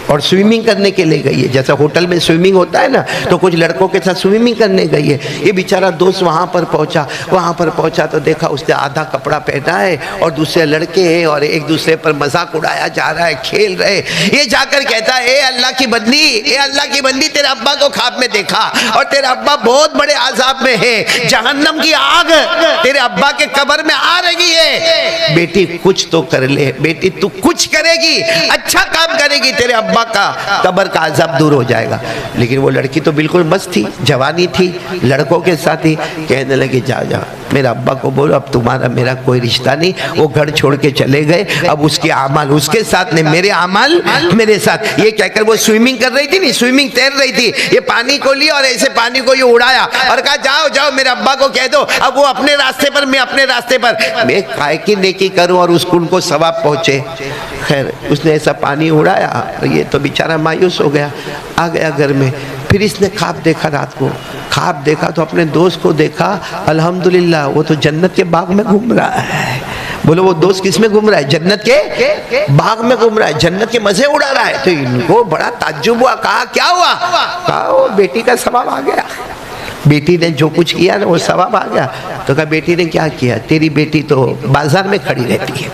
اور سوئمنگ کرنے کے لیے گئی ہے، جیسا ہوٹل میں سوئمنگ ہوتا ہے نا، تو کچھ لڑکوں کے ساتھ سوئمنگ کرنے گئی ہے۔ یہ بیچارہ دوست وہاں پر پہنچا تو دیکھا اس نے آدھا کپڑا پہنا ہے اور دوسرے لڑکے ہیں اور ایک دوسرے پر مذاق اڑایا جا رہا ہے، کھیل رہے۔ یہ جا کر کہتا ہے اے اللہ کی بندی، تیرے ابا کو خواب میں دیکھا اور تیرا ابا بہت بڑے عذاب میں ہے، جہنم کی آگ تیرے ابا کے قبر میں آ رہی ہے، بیٹی کچھ تو کر لے، بیٹی تو کچھ کرے گی، اچھا کام کرے گی، تیرے ابا کا قبر کا عذاب دور ہو جائے گا۔ لیکن وہ لڑکی تو بالکل مست تھی، جوانی تھی، لڑکوں کے ساتھ ہی کہنے لگی جا میرا ابا کو بولو اب تمہارا میرا کوئی رشتہ نہیں۔ وہ گھر چھوڑ کے چلے گئے، اب اس کے اعمال اس کے ساتھ نہیں، میرے اعمال میرے ساتھ۔ یہ کہہ کر وہ سوئمنگ کر رہی تھی نہیں، سوئمنگ تیر رہی تھی، یہ پانی کو لیا اور ایسے پانی کو یہ اڑایا اور کہا جاؤ میرے ابا کو کہہ دو اب وہ اپنے راستے پر، میں اپنے راستے پر، میں کائے کی نیکی کروں اور اس کو ثواب پہنچے۔ خیر اس نے ایسا پانی اڑایا، یہ تو بیچارہ مایوس ہو گیا، آ گیا گھر میں۔ پھر اس نے خواب دیکھا، رات کو خواب دیکھا تو اپنے دوست کو دیکھا، الحمدللہ وہ تو جنت کے باغ میں گھوم رہا ہے۔ بولو وہ دوست کس میں گھوم رہا ہے؟ جنت کے باغ میں گھوم رہا ہے، جنت کے مزے اڑا رہا ہے۔ تو ان کو بڑا تعجب ہوا، کہا کیا ہوا؟ کہا وہ بیٹی کا ثواب آ گیا، بیٹی نے جو کچھ کیا نا وہ ثواب آ گیا۔ تو کہا بیٹی نے کیا کیا؟ تیری بیٹی تو بازار میں کھڑی رہتی ہے،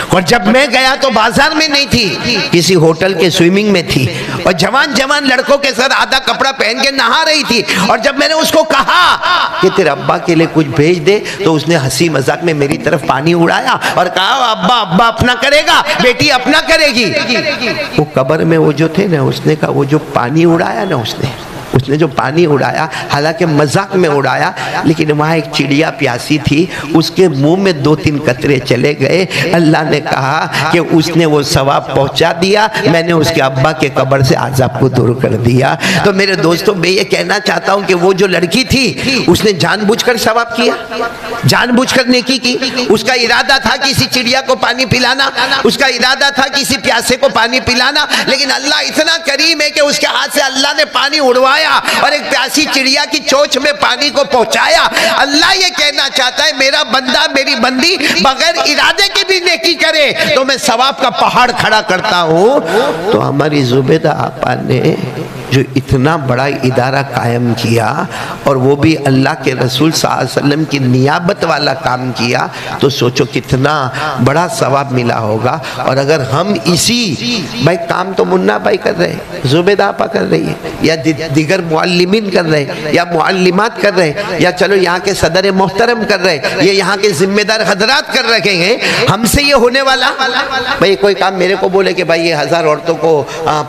اور جب میں گیا تو بازار میں نہیں تھی، کسی ہوٹل کے سوئمنگ میں تھی، اور جوان لڑکوں کے ساتھ آدھا کپڑا پہن کے نہا رہی تھی۔ اور جب میں نے اس کو کہا کہ تیرے ابا کے لیے کچھ بھیج دے تو اس نے ہنسی مذاق میں میری طرف پانی اڑایا اور کہا ابا اپنا کرے گا، بیٹی اپنا کرے گی۔ وہ قبر میں وہ جو تھے نا، اس نے کہا وہ جو پانی اڑایا نا اس نے جو پانی اڑایا، حالانکہ مذاق میں اڑایا، لیکن وہاں ایک چڑیا پیاسی تھی، اس کے منہ میں 2-3 قطرے چلے گئے۔ اللہ نے کہا کہ اس نے وہ ثواب پہنچا دیا، میں نے اس کے ابا کے قبر سے عذاب کو دور کر دیا۔ تو میرے دوستوں میں یہ کہنا چاہتا ہوں کہ وہ جو لڑکی تھی اس نے جان بوجھ کر ثواب کیا، جان بوجھ کر نیکی کی۔ اس کا ارادہ تھا کسی چڑیا کو پانی پلانا، اس کا ارادہ تھا کسی پیاسے کو پانی پلانا، لیکن اللہ اتنا کریم ہے کہ اس کے ہاتھ سے اللہ نے پانی اڑوایا اور ایک پیاسی چڑیا کی چونچ میں پانی کو پہنچایا۔ اللہ یہ کہنا چاہتا ہے میرا بندہ میری بندی بغیر ارادے کے بھی نیکی کرے تو میں ثواب کا پہاڑ کھڑا کرتا ہوں۔ تو ہماری زبیدہ آپا نے جو اتنا بڑا ادارہ قائم کیا اور وہ بھی اللہ کے رسول صلی اللہ علیہ وسلم کی نیابت والا کام کیا، تو سوچو کتنا بڑا ثواب ملا ہوگا۔ اور اگر ہم اسی بھائی کام تو منا بھائی کر رہے ہیں، زبیدہ آپا کر رہی ہے، یا دیگر معلمین کر رہے ہیں، یا معلمات کر رہے ہیں، یا چلو یہاں کے صدر محترم کر رہے ہیں، یہ یہاں کے ذمہ دار حضرات کر رکھے ہیں، ہم سے یہ ہونے والا بھائی کوئی کام میرے کو بولے کہ بھائی یہ 1000 عورتوں کو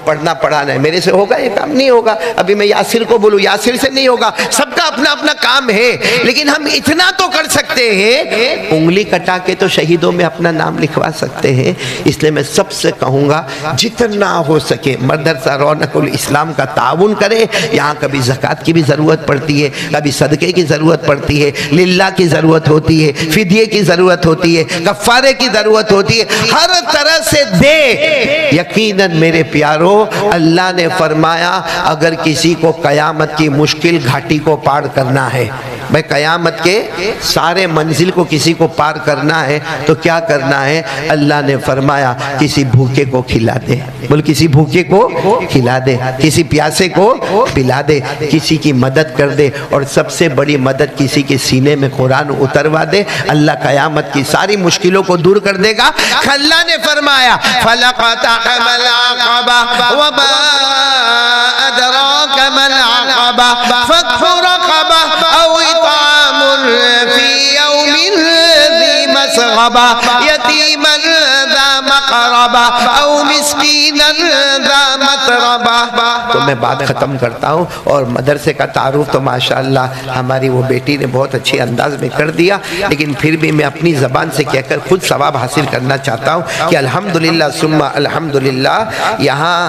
پڑھنا پڑھانا ہے، میرے سے ہوگا یہ کام؟ نہیں ہوگا. ابھی میں یاسر کو بولوں, یاسر سے نہیں ہوگا. سب کا اپنا اپنا کام ہے, لیکن ہم اتنا تو کر سکتے ہیں, انگلی کٹا کے تو شہیدوں میں اپنا نام لکھوا سکتے ہیں. اس لیے میں سب سے کہوں گا جتنا ہو سکے مدرسہ رونق الاسلام کا تعاون کریں. یہاں کبھی زکوٰۃ کی بھی ضرورت پڑتی ہے, کبھی صدقے کی ضرورت پڑتی ہے, للہ کی ضرورت ہوتی ہے, فدیے کی ضرورت ہوتی ہے, کفارے کی ضرورت ہوتی ہے. ہر طرح سے دے. یقیناً میرے پیارو, اللہ نے فرمایا اگر کسی کو قیامت کی مشکل گھاٹی کو پار کرنا ہے, بھائی قیامت کے سارے منزل کو کسی کو پار کرنا ہے تو کیا کرنا ہے؟ اللہ نے فرمایا کسی بھوکے کو کھلا دے. بول کسی بھوکے کو کھلا دے, کسی پیاسے کو پلا دے, کسی کی مدد کر دے, اور سب سے بڑی مدد کسی کے سینے میں قرآن اتروا دے. اللہ قیامت کی ساری مشکلوں کو دور کر دے گا. اللہ نے فرمایا فَلَقَتَحَمَ الْعَقَبَةَ وَمَا أَدْرَاكَ مَا الْعَقَبَةُ فَكُّ رَقَبَةٍ أَوْ إِطْعَامٌ فِي يَوْمٍ ذِي مَسْغَبَةٍ يَتِيمًا ذَا مَقْرَبَةٍ أَوْ مِسْكِينًا ذَا مَتْرَبَةٍ. تو میں بات ختم کرتا ہوں. اور مدرسے کا تعارف تو ماشاءاللہ ہماری وہ بیٹی نے بہت اچھی انداز میں کر دیا, لیکن پھر بھی میں اپنی زبان سے کہہ کر خود ثواب حاصل کرنا چاہتا ہوں کہ الحمدللہ ثم الحمدللہ یہاں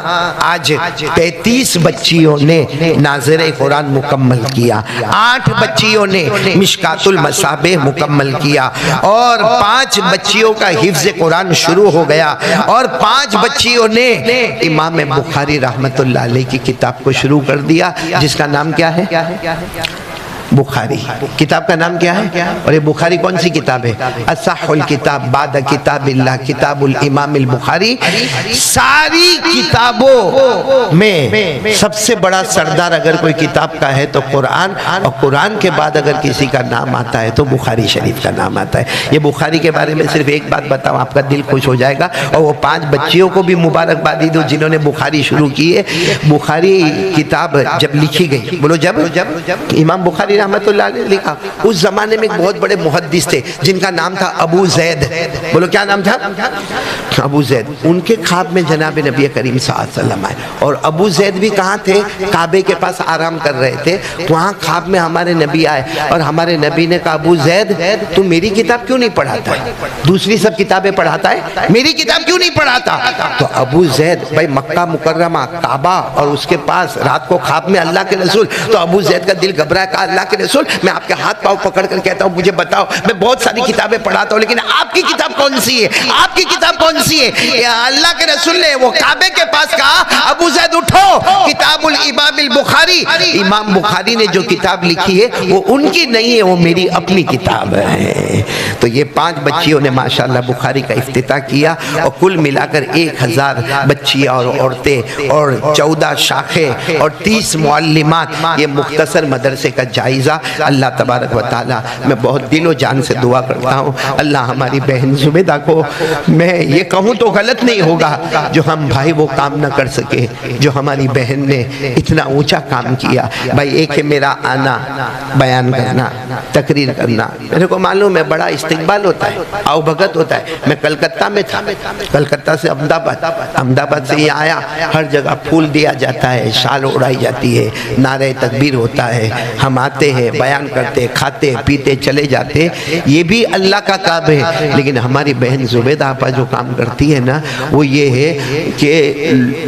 آج 33 بچیوں نے ناظر قرآن مکمل کیا, 8 بچیوں نے مشکات المصابیح مکمل کیا, اور 5 بچیوں کا حفظ قرآن شروع ہو گیا, اور 5 بچیوں نے امام بخاری رحمت اللہ علیہ کی کتاب کو شروع کر دیا, جس کا نام کیا ہے؟ بخاری. کتاب کا نام کیا ہے؟ اور یہ بخاری کون سی کتاب ہے؟ اصح الکتاب بعد کتاب اللہ کتاب الامام البخاری. ساری کتابوں میں سب سے بڑا سردار اگر کوئی کتاب کا ہے تو قرآن, اور قرآن کے بعد اگر کسی کا نام آتا ہے تو بخاری شریف کا نام آتا ہے. یہ بخاری کے بارے میں صرف ایک بات بتاؤں, آپ کا دل خوش ہو جائے گا, اور وہ 5 بچیوں کو بھی مبارکبادی دو جنہوں نے بخاری شروع کی ہے. بخاری کتاب جب لکھی گئی, بولو جب امام بخاری رحمت اللہ علیہ لکھا, اس زمانے میں ایک بہت بڑے محدث تھے جن کا نام تھا ابو زید. بولو کیا نام تھا؟ ابو زید. ان کے خواب میں جناب نبی کریم صلی اللہ علیہ وسلم آئے, اور ابو زید بھی کہاں تھے؟ کعبے کے پاس آرام کر رہے تھے. وہاں خواب میں ہمارے نبی آئے, اور ہمارے نبی نے کہا ابو زید تو میری کتاب کیوں نہیں پڑھاتا ہے؟ دوسری سب کتابیں پڑھاتا ہے, میری کتاب کیوں نہیں پڑھاتا؟ تو ابو زید بھائی مکہ مکرمہ کعبہ, اور اس کے پاس رات کو خواب میں اللہ کے رسول. تو ابو زید کا دل گھبرایا, کہا اللہ کے رسول میں آپ کے ہاتھ پاؤں پکڑ کر کہتا ہوں مجھے بتاؤ, میں بہت ساری کتابیں پڑھاتا ہوں لیکن آپ کی کتاب کون سی ہے؟ آپ کی کتاب کون سی ہے؟ اللہ کے رسول نے وہ کعبے کے پاس کہا ابو زید اٹھو, کتاب الامام البخاری, امام بخاری نے جو کتاب لکھی ہے وہ ان کی نہیں ہے, وہ میری اپنی کتاب ہے. تو یہ 5 بچیوں نے ماشاءاللہ بخاری کا افتتاح کیا, اور کل ملا کر 1000 بچیاں اور عورتیں, اور 14 شاخیں, اور 30 معلمات. یہ مختصر مدرسے کا جائزہ. اللہ تبارک و تعالی میں بہت دل و جان سے دعا کرتا ہوں, اللہ ہماری بہن زبیدہ کو, میں یہ کہوں تو غلط نہیں ہوگا, جو ہم بھائی وہ کام نہ کر سکے جو ہماری بہن نے اتنا اونچا کام کیا. بھائی ایک ہے میرا آنا, بیان کرنا, تقریر کرنا, میرے کو معلوم ہے بڑا استقبال ہوتا ہے, آؤ بھگت ہوتا ہے. میں کلکتہ میں تھا, کلکتہ سے احمدآباد سے یہ آیا, ہر جگہ پھول دیا جاتا ہے, شال اڑائی جاتی ہے, نعرہ تکبیر ہوتا ہے, ہم آتے ہیں بیان کرتے, کھاتے پیتے چلے جاتے. یہ بھی اللہ کا کام ہے, لیکن ہماری بہن زبیدہ آپا جو کام کرتی ہے نا وہ یہ ہے کہ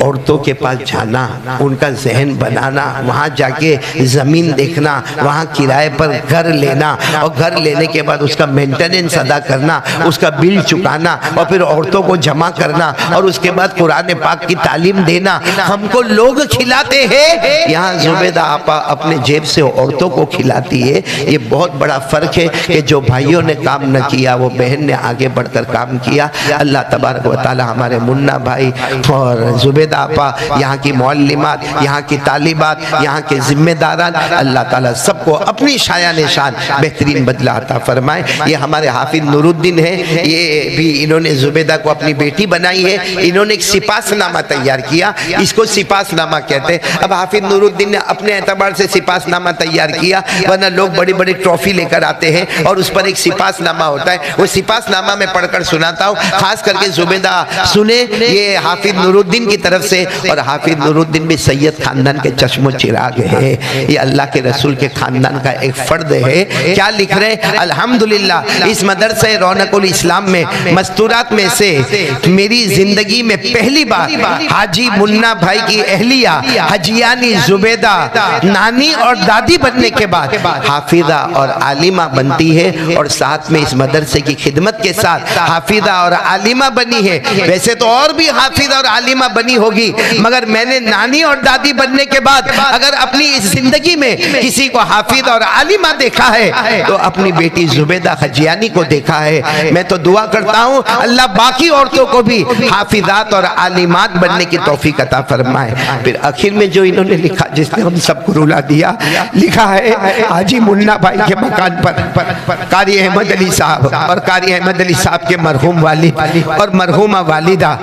عورتوں کے پاس جانا, ان کا ذہن بنانا, وہاں جا کے زمین دیکھنا, وہاں کرائے پر گھر لینا, اور گھر لینے کے بعد اس کا مینٹیننس ادا کرنا, اس کا بل چکانا, اور پھر عورتوں کو جمع کرنا, اور اس کے بعد قرآن پاک کی تعلیم دینا. ہم کو لوگ کھلاتے ہیں, یہاں زبیدہ آپا اپنے جیب سے عورتوں کو کھلاتی ہے. یہ بہت بڑا فرق ہے کہ جو بھائیوں نے کام نہ کیا وہ بہن نے آگے بڑھ کر کام کیا. اللہ تبارک و تعالی ہمارے منا بھائی اور زبیدہ آپا, یہاں کی معلمات, یہاں کی طالبات, یہاں کے ذمہ داران, اللہ تعالیٰ سب کو اپنی شایع نشان بہترین بدلہ عطا فرمائے. یہ ہمارے حافظ نور الدین ہے, یہ بھی انہوں نے زبیدہ کو اپنی بیٹی بنائی ہے. انہوں نے ایک سپاس نامہ تیار کیا, اس کو سپاس نامہ کہتے ہیں. اب حافظ نور الدین نے اپنے اعتبار سے سپاس نامہ تیار کیا, ورنہ لوگ بڑی بڑی ٹرافی لے کر آتے ہیں اور اس پر ایک سپاس نامہ ہوتا ہے. وہ سپاس نامہ میں پڑھ کر سناتا ہوں, خاص کر کے زبیدہ سنیں. یہ حافظ نور الدین کی طرف سے, اور حافظ نور الدین بھی سید خاندان کے چشم و چراغ ہے. یہ اللہ کے رسول کے خاندان کا ایک فرد ہے. کیا لکھ رہے ہیں؟ الحمدللہ اس مدرسہ رونق الاسلام میں مستورات میں سے میری زندگی میں پہلی بار حاجی منا بھائی کی اہلیہ حجیانی زبیدہ نانی اور دادی بننے کے بعد حافظہ اور عالمہ بنتی ہے, اور ساتھ میں اس مدرسے کی خدمت کے ساتھ حافظہ اور عالمہ بنی ہے. ویسے تو اور بھی حافظہ اور عالمہ بنی ہوگی, مگر میں نے نانی اور دادی بننے کے بعد اگر اپنی اس زندگی میں کسی کو حافظ اور عالمہ دیکھا ہے تو اپنی بیٹی زبیدہ حجیانی کو دیکھا ہے. میں تو دعا کرتا ہوں اللہ باقی عورتوں کو بھی حافظات اور عالمات بننے کی توفیق عطا فرمائے. پھر آخر میں جو انہوں نے لکھا, جس نے ہم سب کو رلا دیا, لکھا ہے حاجی منا بھائی کے مکان پر قاری احمد علی صاحب اور قاری احمد علی صاحب کے مرحوم والد اور مرحومہ والدہ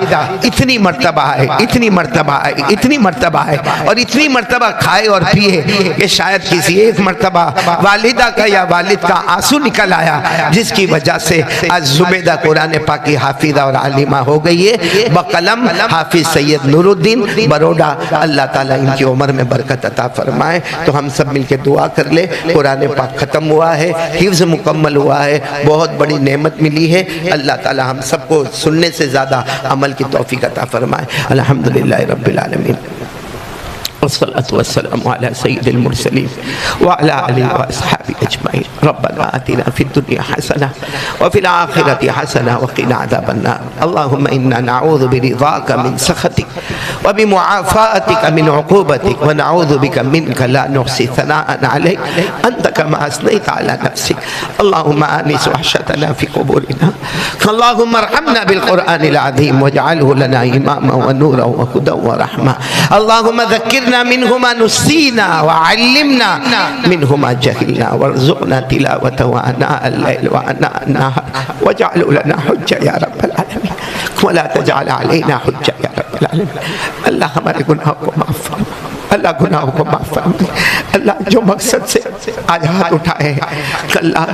اتنی مرتبہ ہے, اتنی مرتبہ ہے, اتنی مرتبہ ہے, اور اتنی مرتبہ کھائے اور پیے کہ شاید کسی ایک مرتبہ والدہ کا یا والد کا آنسو نکل آیا, جس کی وجہ سے آج زبیدہ قرآن پاک کی حافظہ اور عالمہ ہو گئی ہے بقلم حافظ سید نور الدین بروڈا. اللہ تعالیٰ ان کی عمر میں برکت عطا فرمائے. تو ہم سب مل کے دعا کر لے. قرآن پاک ختم ہوا ہے, حفظ مکمل ہوا ہے, بہت بڑی نعمت ملی ہے. اللہ تعالیٰ ہم سب کو سننے سے زیادہ عمل کی توفیق عطا فرمائے. الحمدللہ رب العالمین, والصلاة والسلام على سيد المرسلين وعلى آله وأصحابه أجمعين. ربنا آتنا في الدنيا حسنة وفي الآخرة حسنة وقنا عذاب النار. اللهم إنا نعوذ برضاك من سخطك وبمعافاتك من عقوبتك ونعوذ بك منك لا نحصي ثناء عليك أنت كما أثنيت على نفسك. اللهم آنس وحشتنا في قبورنا. اللهم ارحمنا بالقرآن العظيم واجعله لنا إماما ونورا وهدى ورحمة. اللهم ذكرنا منهما نسينا وعلمنا منهما جهلنا وارزقنا تلاوته آناء الليل وآناء النهار واجعله لنا حجة يا رب العالمين ولا تجعل علينا حجة يا رب العالمين. اللہ ہمارے گناہوں کو معاف فرما, اللہ گناہوں کو معاف فرما. اللہ جو مقصد سے آج ہاتھ اٹھائے اللہ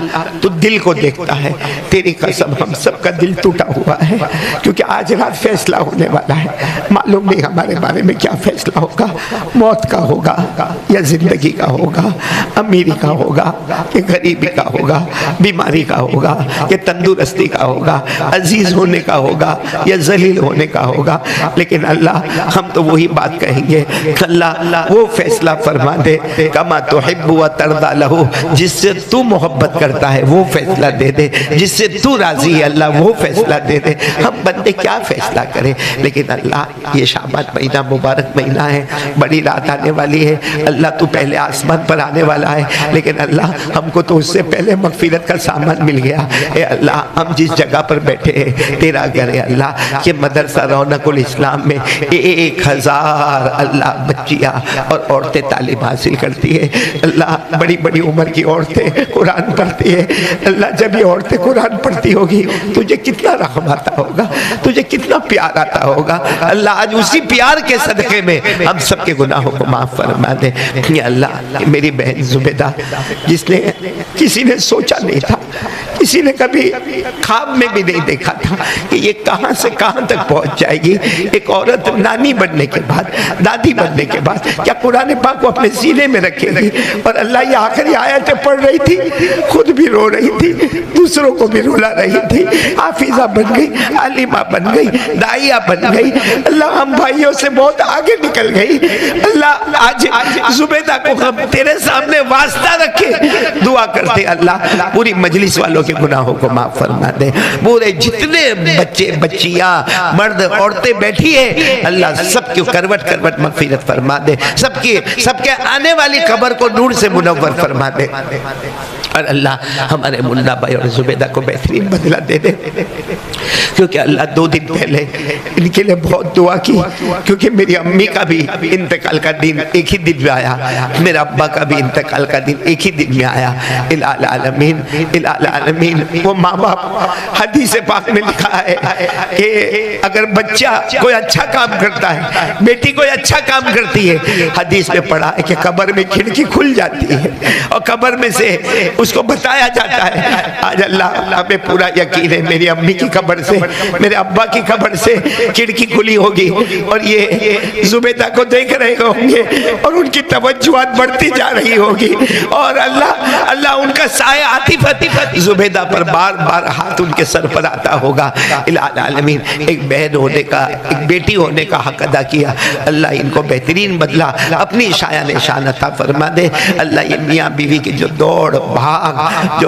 تو دل کو دیکھتا ہے. تیری قسم ہم سب کا دل ٹوٹا ہوا ہے, کیونکہ آج رات فیصلہ ہونے والا ہے. معلوم نہیں ہمارے بارے میں کیا فیصلہ ہوگا, موت کا ہوگا یا زندگی کا ہوگا, امیری کا ہوگا کہ غریبی کا ہوگا, بیماری کا ہوگا کہ تندرستی کا ہوگا, عزیز ہونے کا ہوگا یا ذلیل ہونے کا ہوگا. لیکن اللہ ہم تو وہی بات کہیں گے کہ اللہ وہ فیصلہ فرما دے کما تحب و ترضى لہو, جس سے تو محبت کرتا ہے وہ فیصلہ دے دے, جس سے تو راضی ہے اللہ وہ فیصلہ دے دے. ہم بندے کیا فیصلہ کریں, لیکن اللہ یہ شعبان مہینہ مبارک مہینہ ہے, بڑی رات آنے والی ہے. اللہ تو پہلے آسمان پر آنے والا ہے, لیکن اللہ ہم کو تو اس سے پہلے مغفرت کا سامان مل گیا. اے اللہ ہم جس جگہ پر بیٹھے ہیں تیرا گھر ہے اللہ, کہ مدرسہ رونق الاسلام میں 1000 اللہ بچیاں اور عورتیں تعلیم حاصل کرتی ہے. اللہ بڑی بڑی عمر کی عورتیں قرآن پڑھتی ہے. اللہ جب یہ عورتیں قرآن پڑھتی ہوگی تجھے کتنا رحم آتا ہوگا, تجھے کتنا پیار آتا ہوگا. اللہ آج اسی پیار کے صدقے میں ہم سب کے گناہوں کو معاف فرما دے. یا اللہ میری بہن زبیدہ, جس نے کسی نے سوچا نہیں تھا, کسی نے کبھی خواب میں بھی نہیں دیکھا تھا کہ یہ کہاں سے کہاں تک پہنچ جائے گی. ایک عورت نانی بننے کے بعد, دادی بننے کے بعد کیا قرآن پاک کو اپنے سینے میں رکھے گی, اور اللہ یہ آخری آیتیں پڑھ رہی تھی, خود بھی رو رہی تھی, دوسروں کو بھی رلا رہی تھی. حافظہ بن گئی, عالمہ بن گئی, داعیہ بن گئی. اللہ ہم بھائیوں سے بہت آگے نکل گئی. اللہ آج زبیدہ کو ہم تیرے سامنے واسطہ رکھے دعا کرتے اللہ پوری مجلس والوں کے گناہوں کو معاف فرما دے. پورے جتنے بچے بچیاں مرد عورتیں بیٹھی ہیں اللہ سب کی کروٹ کروٹ مغفرت فرما دے. سب کے آنے والی قبر کو نور سے منور فرما دے. اور اللہ ہمارے منا بھائی اور زبیدہ کو بہترین بدلہ دے دے. کیونکہ اللہ 2 دن پہلے ان کے لیے بہت دعا کی، کیونکہ میری امی کا بھی انتقال کا دن ایک ہی دن میں آیا، میرا ابا کا بھی انتقال کا دن ایک ہی دن میں آیا۔ الہ العالمین، الہ العالمین، وہ ماں باپ، حدیث پاک میں لکھا ہے کہ اگر بچہ کوئی اچھا کام کرتا ہے، بیٹی کوئی اچھا کام کرتی ہے، حدیث میں پڑھا ہے کہ قبر میں کھڑکی کھل جاتی ہے اور قبر میں سے اس کو بتایا جاتا ہے۔ آج اللہ ہمیں پورا یقین ہے میری امی کی قبر سے، میرے ابا کی قبر سے کھڑکی کھلی ہوگی اور یہ زبیدہ کو دیکھ رہے ہوں گے اور ان کی توجہات بڑھتی جا رہی ہوگی، اور اللہ ان کا سایہ عاطفت زبیدہ پر بار بار ہاتھ ان کے سر پر آتا ہوگا۔ الہ العالمین، ایک بہن ہونے کا، ایک بیٹی ہونے کا حق ادا کیا، اللہ ان کو بہترین بدلہ اپنی شایان شان عطا فرما دے۔ اللہ یہ میاں بیوی کی جو دوڑ بھاگ،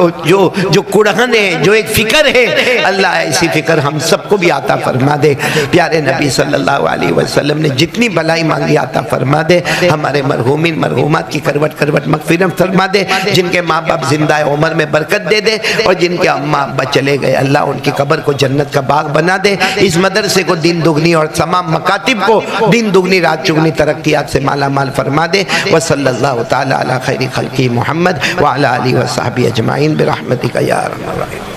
جو کڑہن ہے، جو ایک فکر ہے، اللہ ایسی فکر ہم سب کو بھی عطا فرما دے۔ پیارے نبی صلی اللہ علیہ وسلم نے جتنی بلائی مانگی عطا فرما دے۔ ہمارے مرحومین مرحومات کی کروٹ کروٹ مغفرت فرما دے، جن کے ماں باپ زندہ عمر میں برکت دے دے، اور جن کے اماں ابا چلے گئے اللہ ان کی قبر کو جنت کا باغ بنا دے۔ اس مدرسے کو دین دگنی اور تمام مکاتب کو دین دگنی رات چگنی ترقیات سے مالا مال فرما دے۔ وصلی اللہ تعالی علی خیر خلقی محمد وعلی آلہ وصحبہ اجمعین برحمتک یا ارحم الراحمین۔